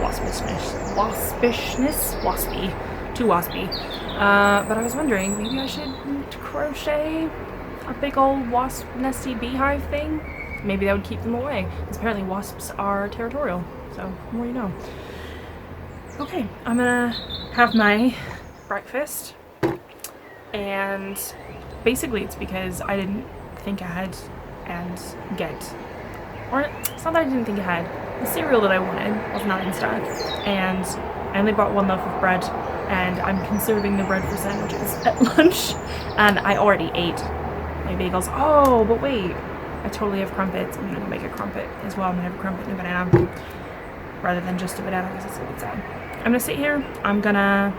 waspy, too waspy. But I was wondering, maybe I should crochet a big old wasp nesty beehive thing? Maybe that would keep them away, because apparently wasps are territorial, so the more you know. Okay, I'm gonna have my breakfast, and basically it's because I didn't think ahead and get, or it's not that I didn't think ahead, the cereal that I wanted was not in stock, and I only bought one loaf of bread, and I'm conserving the bread for sandwiches at lunch, and I already ate my bagels. Oh, but wait, I totally have crumpets. I'm gonna make a crumpet as well. I'm gonna have a crumpet and a banana, rather than just a banana, because it's a bit sad. I'm gonna sit here, I'm gonna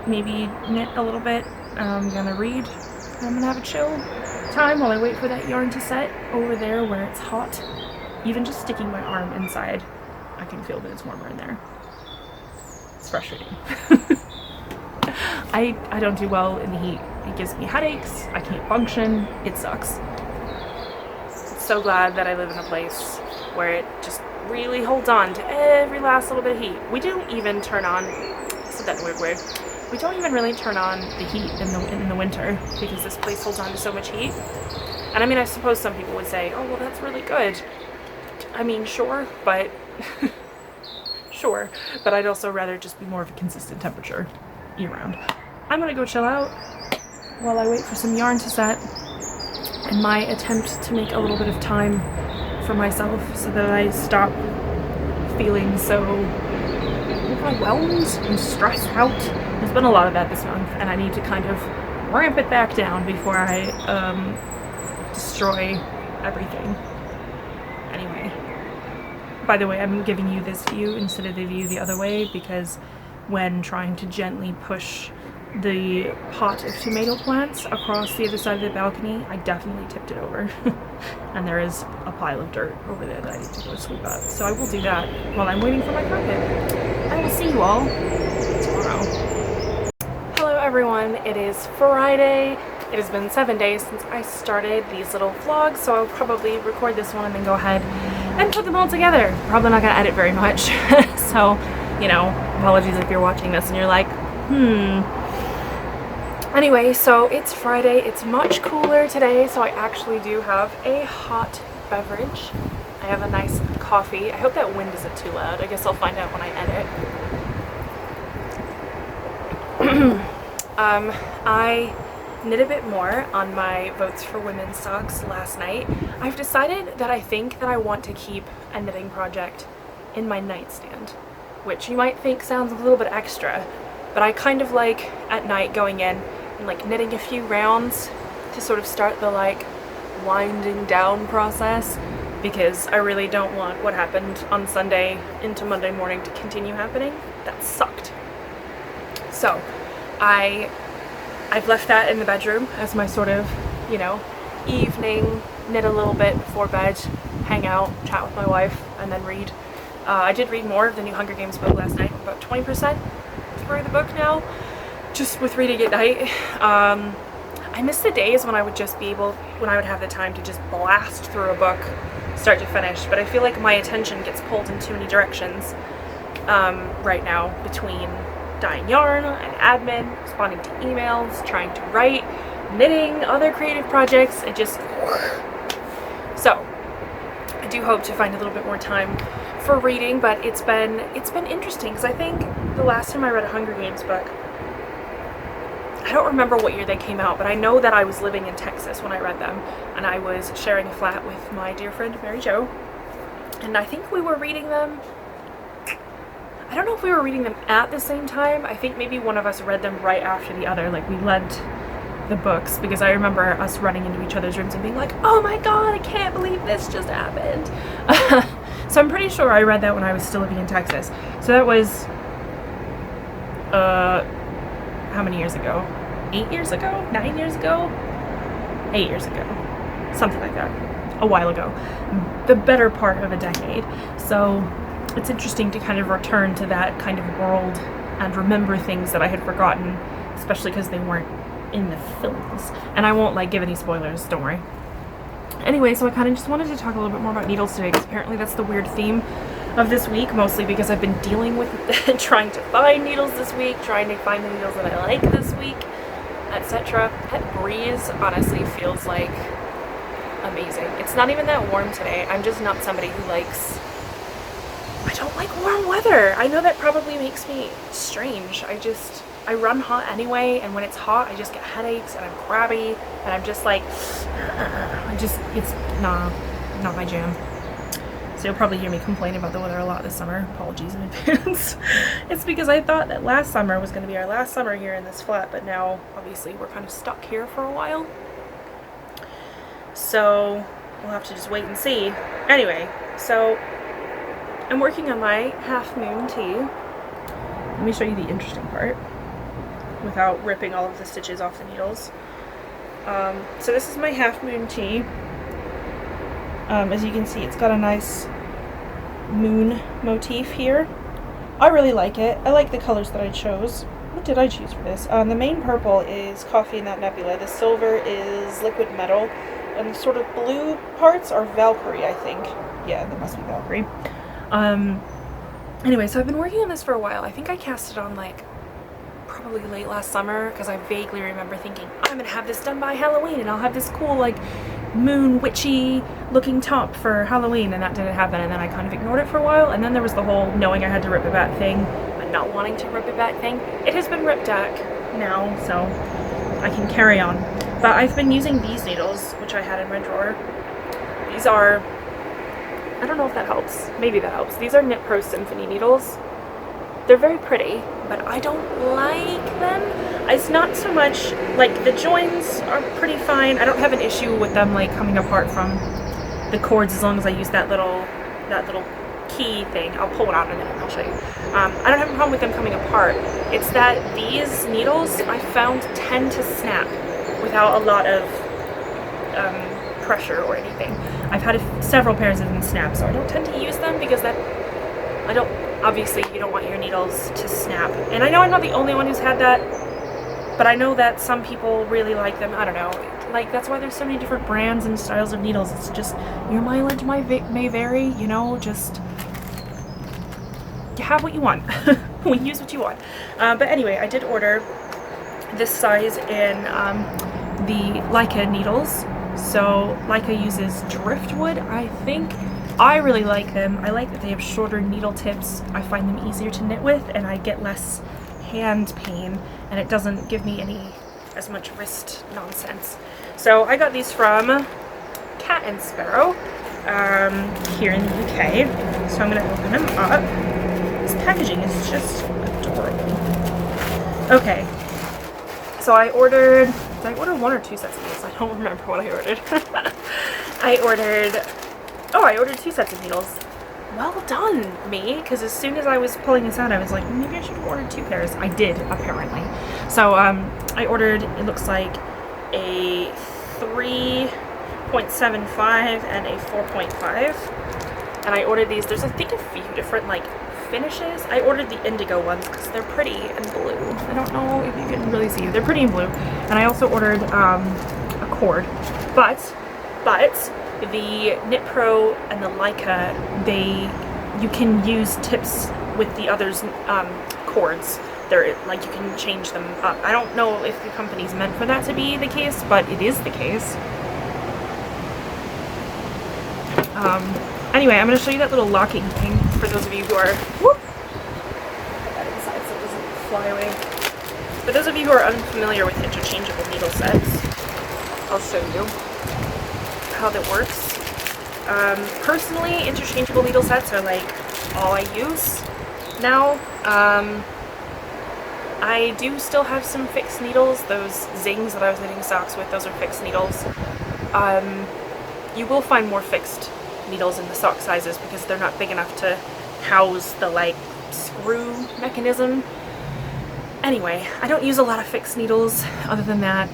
maybe knit a little bit, I'm gonna read, and I'm gonna have a chill time while I wait for that yarn to set over there where it's hot. Even just sticking my arm inside, I can feel that it's warmer in there. It's frustrating. I don't do well in the heat. It gives me headaches, I can't function, it sucks. So glad that I live in a place where it just really holds on to every last little bit of heat. We don't even turn on, I said that in a weird way, we don't even really turn on the heat in the winter because this place holds on to so much heat. And I mean, I suppose some people would say, oh, well, that's really good. I mean, sure, but sure, but I'd also rather just be more of a consistent temperature year round. I'm gonna go chill out while I wait for some yarn to set in my attempt to make a little bit of time for myself so that I stop feeling so overwhelmed and stressed out. There's been a lot of that this month, and I need to kind of ramp it back down before I destroy everything. Anyway, by the way, I'm giving you this view instead of the view the other way because when trying to gently push the pot of tomato plants across the other side of the balcony, I definitely tipped it over. And there is a pile of dirt over there that I need to go sweep up. So I will do that while I'm waiting for my carpet. I will see you all tomorrow. Hello everyone, it is Friday. It has been 7 days since I started these little vlogs, so I'll probably record this one and then go ahead and put them all together. Probably not gonna edit very much. So, you know, apologies if you're watching this and you're like, Anyway, so it's Friday. It's much cooler today, so I actually do have a hot beverage. I have a nice coffee. I hope that wind isn't too loud. I guess I'll find out when I edit. I knit a bit more on my Votes for Women socks last night. I've decided that I think that I want to keep a knitting project in my nightstand, which you might think sounds a little bit extra, but I kind of like at night going in and like knitting a few rounds to sort of start the like winding down process, because I really don't want what happened on Sunday into Monday morning to continue happening. That sucked. So I've left that in the bedroom as my sort of, you know, evening, knit a little bit before bed, hang out, chat with my wife, and then read. I did read more of the new Hunger Games book last night. I'm about 20% through the book now, just with reading at night. I miss the days when I would just be able, when I would have the time to just blast through a book, start to finish, but I feel like my attention gets pulled in too many directions right now, between dyeing yarn and admin, responding to emails, trying to write, knitting, other creative projects. It just... So I do hope to find a little bit more time for reading, but it's been interesting, because I think the last time I read a Hunger Games book, I don't remember what year they came out, but I know that I was living in Texas when I read them, and I was sharing a flat with my dear friend Mary Jo, and I think we were reading them, I don't know if we were reading them at the same time. I think maybe one of us read them right after the other, like we lent the books, because I remember us running into each other's rooms and being like, oh my god, I can't believe this just happened. So I'm pretty sure I read that when I was still living in Texas. So that was, how many years ago? 8 years ago? 9 years ago? 8 years ago. Something like that. A while ago. The better part of a decade. So it's interesting to kind of return to that kind of world and remember things that I had forgotten, especially because they weren't in the films. And I won't like give any spoilers, don't worry. Anyway, so I kind of just wanted to talk a little bit more about needles today, because apparently that's the weird theme of this week, mostly because I've been dealing with trying to find needles this week, trying to find the needles that I like this week, etc. That breeze honestly feels like amazing. It's not even that warm today. I'm just not somebody who likes... I don't like warm weather. I know that probably makes me strange. I run hot anyway, and when it's hot I just get headaches and I'm crabby and I'm just like, it's not my jam. So you'll probably hear me complain about the weather a lot this summer. Apologies in advance. It's because I thought that last summer was going to be our last summer here in this flat, but now obviously we're kind of stuck here for a while. So we'll have to just wait and see. Anyway, so I'm working on my half moon tee. Let me show you the interesting part without ripping all of the stitches off the needles. So this is my half moon tee. As you can see, it's got a nice moon motif here. I really like it. I like the colors that I chose. What did I choose for this? The main purple is Coffee in That Nebula. The silver is Liquid Metal. And the sort of blue parts are Valkyrie, I think. Yeah, that must be Valkyrie. Anyway, so I've been working on this for a while. I think I cast it on like probably late last summer, because I vaguely remember thinking, I'm gonna have this done by Halloween and I'll have this cool like moon witchy looking top for Halloween, and that didn't happen, and then I kind of ignored it for a while, and then there was the whole knowing I had to rip it back thing and not wanting to rip it back thing. It has been ripped back now, so I can carry on. But I've been using these needles, which I had in my drawer. These are, I don't know if that helps. Maybe that helps. These are Knit Pro Symphony needles. They're very pretty, but I don't like them. It's not so much, like, the joins are pretty fine. I don't have an issue with them, like, coming apart from the cords as long as I use that little key thing. I'll pull it out in a minute and I'll show you. I don't have a problem with them coming apart. It's that these needles, I found, tend to snap without a lot of pressure or anything. I've had several pairs of them snap, so I don't tend to use them because obviously you don't want your needles to snap. And I know I'm not the only one who's had that, but I know that some people really like them. I don't know. Like, that's why there's so many different brands and styles of needles. It's just, your mileage may vary, you know, just you have what you want. We use what you want. But anyway, I did order this size in the Leica needles. So Leica uses driftwood, I think. I really like them. I like that they have shorter needle tips. I find them easier to knit with, and I get less hand pain, and it doesn't give me as much wrist nonsense. So I got these from Cat and Sparrow here in the UK. So I'm going to open them up. This packaging is just adorable. Okay, so I ordered, did I order 1 or 2 sets of these? I don't remember what I ordered. I ordered 2 sets of needles. Well done, me, because as soon as I was pulling this out, I was like, maybe I should have ordered 2 pairs. I did, apparently. So I ordered, it looks like a 3.75 and a 4.5. And I ordered these, there's I think a few different like finishes. I ordered the indigo ones because they're pretty and blue. I don't know if you can really see, they're pretty and blue. And I also ordered a cord, but the Knit Pro and the Leica, you can use tips with the others cords. They're like, you can change them up. I don't know if the company's meant for that to be the case, but it is the case. Anyway, I'm going to show you that little locking thing for those of you who are, whoop, put that inside so it doesn't fly away. For those of you who are unfamiliar with interchangeable needle sets, I'll show you how that works. Personally, interchangeable needle sets are like all I use now. I do still have some fixed needles. Those Zings that I was knitting socks with, those are fixed needles. You will find more fixed needles in the sock sizes because they're not big enough to house the like screw mechanism. Anyway, I don't use a lot of fixed needles other than that.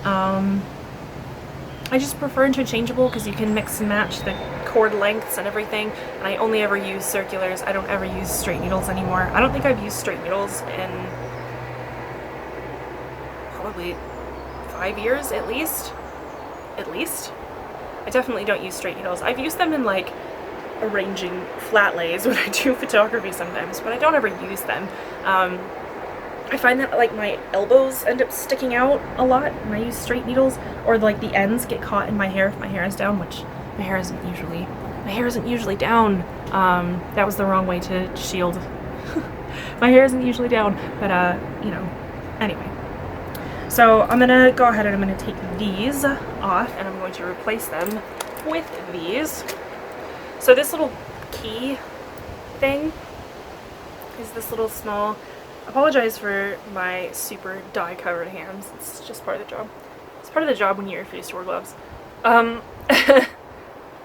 I just prefer interchangeable because you can mix and match the cord lengths and everything, and I only ever use circulars. I don't ever use straight needles anymore. I don't think I've used straight needles in probably 5 years at least. I definitely don't use straight needles. I've used them in like arranging flat lays when I do photography sometimes, but I don't ever use them. I find that like my elbows end up sticking out a lot when I use straight needles, or like the ends get caught in my hair if my hair is down, which my hair isn't usually down. That was the wrong way to shield. My hair isn't usually down, but you know, anyway. So I'm gonna go ahead and I'm gonna take these off and I'm going to replace them with these. So this little key thing is this little small, apologize for my super dye covered hands, it's just part of the job. It's part of the job when you refuse to wear gloves.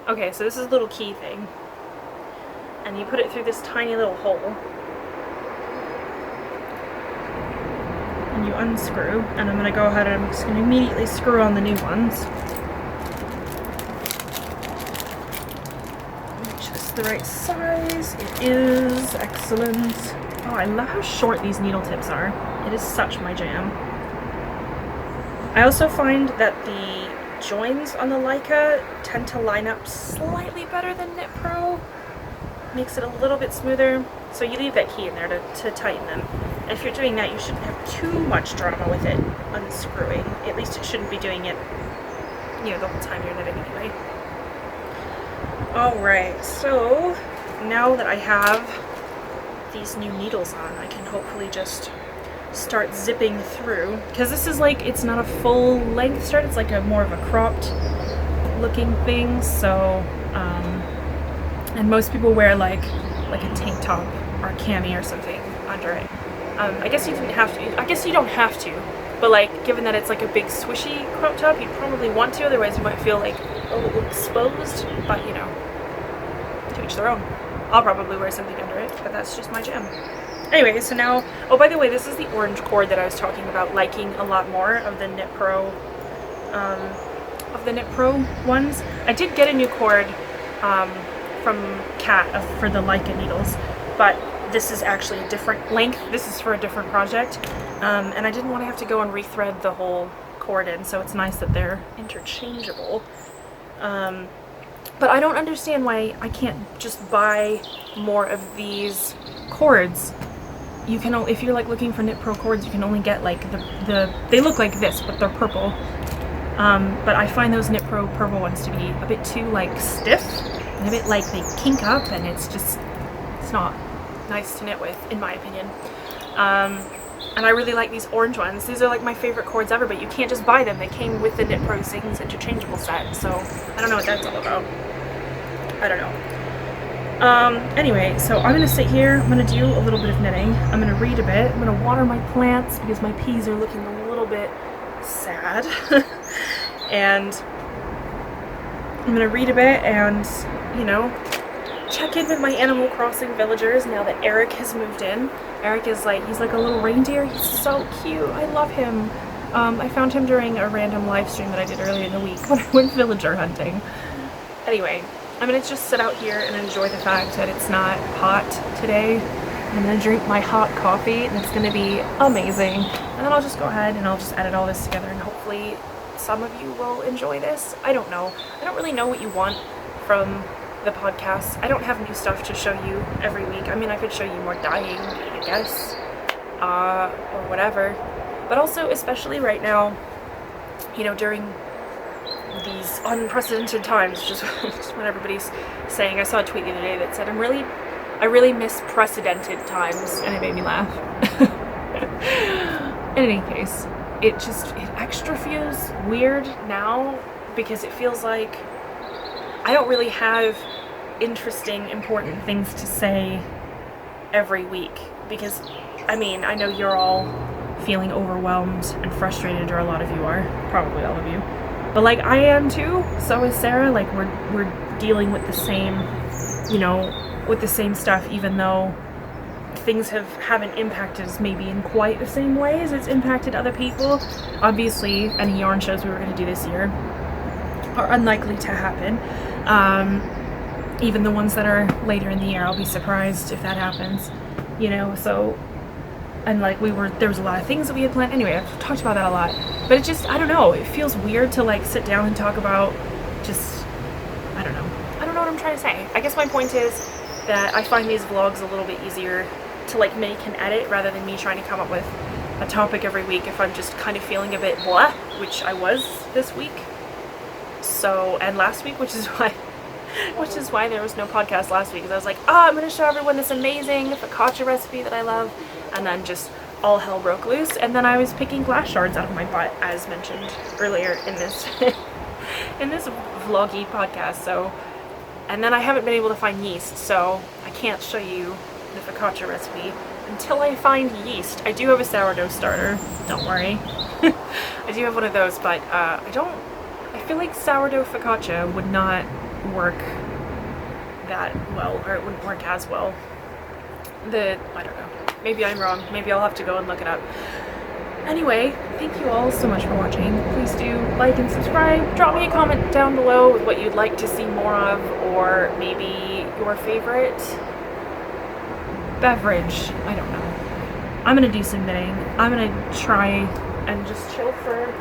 Okay, so this is a little key thing, and you put it through this tiny little hole, and you unscrew, and I'm going to go ahead and I'm just going to immediately screw on the new ones. Just the right size. It is excellent. Oh, I love how short these needle tips are. It is such my jam. I also find that the joins on the Leica tend to line up slightly better than Knit Pro. Makes it a little bit smoother. So you leave that key in there to tighten them. And if you're doing that, you shouldn't have too much drama with it unscrewing. At least it shouldn't be doing it, you know, the whole time you're knitting anyway. Alright, so now that I have these new needles on, I can hopefully just start zipping through, because this is like, it's not a full length strip, it's like a more of a cropped looking thing. So and most people wear like a tank top or a cami or something under it. I guess you didn't have to, I guess you don't have to, but like, given that it's like a big swishy crop top, you'd probably want to, otherwise you might feel like a little exposed, but you know, to each their own. I'll probably wear something under it, but that's just my jam. Anyway, so now, oh, by the way, this is the orange cord that I was talking about liking a lot more of the Knit Pro, ones. I did get a new cord from Cat for the Leica needles, but this is actually a different length. This is for a different project, and I didn't want to have to go and rethread the whole cord in, so it's nice that they're interchangeable. But I don't understand why I can't just buy more of these cords. you can, if you're like looking for knit pro cords, you can only get like they look like this, but they're purple. But I find those knit pro purple ones to be a bit too like stiff and a bit like they kink up, and it's not nice to knit with, in my opinion. And I really like these orange ones. These are like my favorite cords ever, but you can't just buy them. They came with the Knit Pro Things interchangeable set, so I don't know what that's all about. I don't know. Anyway, so I'm gonna sit here, I'm gonna do a little bit of knitting, I'm gonna read a bit, I'm gonna water my plants because my peas are looking a little bit sad. And I'm gonna read a bit and, you know, check in with my Animal Crossing villagers now that Eric has moved in. Eric is like, he's like a little reindeer. He's so cute. I love him. I found him during a random live stream that I did earlier in the week when I went villager hunting. Anyway, I'm gonna just sit out here and enjoy the fact that it's not hot today. I'm gonna drink my hot coffee and it's gonna be amazing. And then I'll just go ahead and I'll just edit all this together and hopefully some of you will enjoy this. I don't know. I don't really know what you want from the podcast. I don't have new stuff to show you every week. I mean, I could show you more dyeing, I guess, or whatever. But also, especially right now, you know, during these unprecedented times, just what everybody's saying. I saw a tweet the other day that said, I really miss precedented times, and it made me laugh. In any case, it extra feels weird now because it feels like I don't really have interesting, important things to say every week because, I mean, I know you're all feeling overwhelmed and frustrated, or a lot of you are, probably all of you, but like I am too, so is Sarah. Like we're dealing with the same, you know, with the same stuff, even though things haven't impacted us maybe in quite the same way as it's impacted other people. Obviously, any yarn shows we were going to do this year are unlikely to happen. Even the ones that are later in the year, I'll be surprised if that happens, you know, so, and like there was a lot of things that we had planned. Anyway, I've talked about that a lot, but it just, I don't know, it feels weird to like sit down and talk about just, I don't know what I'm trying to say. I guess my point is that I find these vlogs a little bit easier to like make and edit rather than me trying to come up with a topic every week if I'm just kind of feeling a bit blah, which I was this week. So, and last week, which is why there was no podcast last week, because I was like, oh, I'm going to show everyone this amazing focaccia recipe that I love, and then just all hell broke loose, and then I was picking glass shards out of my butt, as mentioned earlier in this in this vloggy podcast. So, and then I haven't been able to find yeast, so I can't show you the focaccia recipe until I find yeast. I do have a sourdough starter, don't worry. I do have one of those, but I feel like sourdough focaccia would not work that well, or it wouldn't work as well. I don't know. Maybe I'm wrong. Maybe I'll have to go and look it up. Anyway, thank you all so much for watching. Please do like and subscribe. Drop me a comment down below with what you'd like to see more of, or maybe your favorite beverage. I don't know. I'm gonna do some knitting. I'm gonna try and just chill for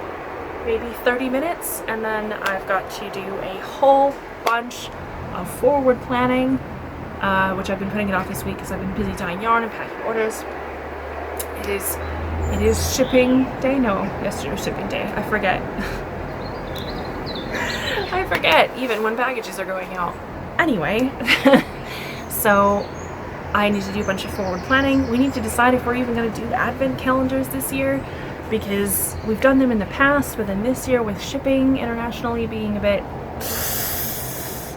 maybe 30 minutes, and then I've got to do a whole bunch of forward planning, which I've been putting it off this week because I've been busy dyeing yarn and packing orders. It is shipping day. No, yesterday was shipping day. I forget. I forget even when packages are going out. Anyway, so I need to do a bunch of forward planning. We need to decide if we're even going to do advent calendars this year, because we've done them in the past, but then this year with shipping internationally being a bit,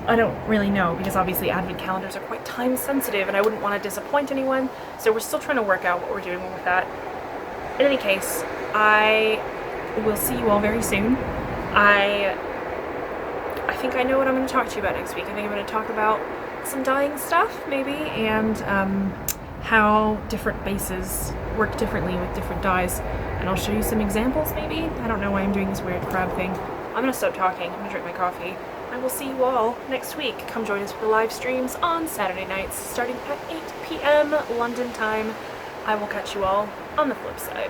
I don't really know, because obviously advent calendars are quite time sensitive and I wouldn't want to disappoint anyone, so we're still trying to work out what we're doing with that. In any case, I will see you all very soon. I think I know what I'm going to talk to you about next week. I think I'm going to talk about some dyeing stuff, maybe, and how different bases work differently with different dyes. And I'll show you some examples, maybe. I don't know why I'm doing this weird crab thing. I'm going to stop talking. I'm going to drink my coffee. I will see you all next week. Come join us for the live streams on Saturday nights, starting at 8 p.m. London time. I will catch you all on the flip side.